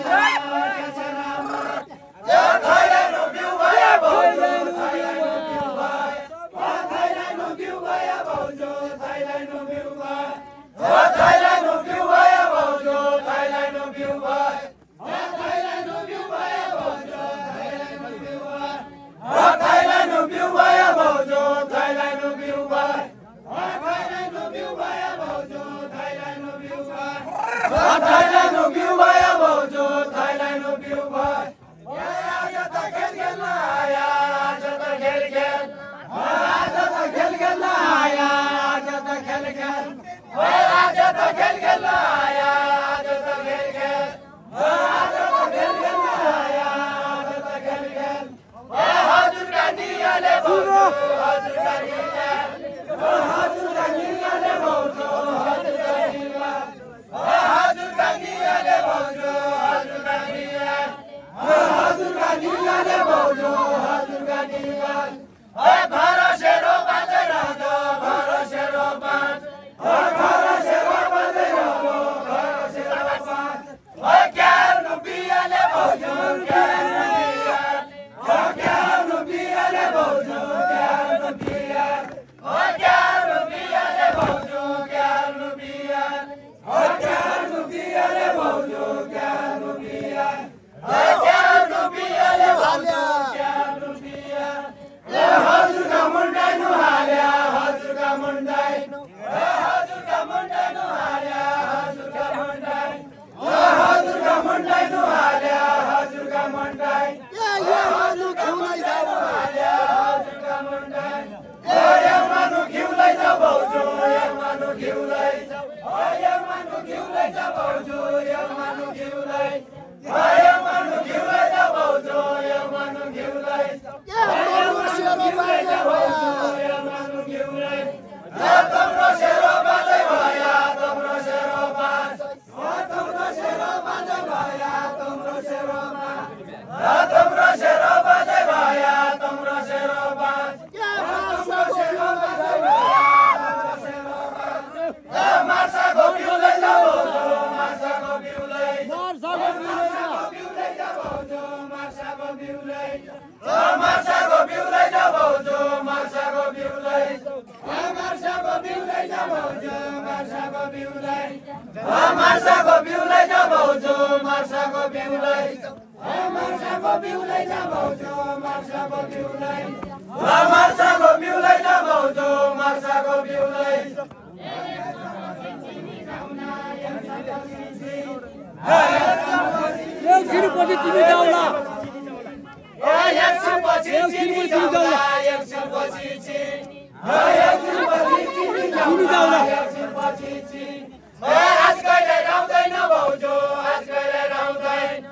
Jai यो मनु घिउलाई जा भाउजू यो मनु घिउलाई तम्रो सेरो बाजे भया यो मनु घिउलाई तम्रो सेरो बाजे भया तम्रो सेरो बाज तम्रो सेरो बाजे भया तम्रो सेरो बाज तम्रो सेरो बाजे भया तम्रो सेरो बाज तम्रो सेरो बाजे भया तम्रो सेरो बाज मार्साको घिउलाई जा भाउजू मार्साको घिउलाई जा भाउजू मार्साको घिउलाई मार्साको घिउलाई जा भाउजू मार्साको घिउलाई मार्साको घिउलाई जा भाउजू मार्साको घिउलाई मार्साको घिउलाई जा भाउजू मार्साको घिउलाई मार्साको घिउलाई जा भाउजू मार्साको घिउलाई मार्साको घिउलाई जा भाउजू मार्साको घिउलाई एकछिनपछि तिमी जाउला एकछिनपछि तिमी जाउला एकछिनपछि तिमी जाउला एकछिनपछि आज कहिले राउँदैन भाउजू आज कहिले राउँदैन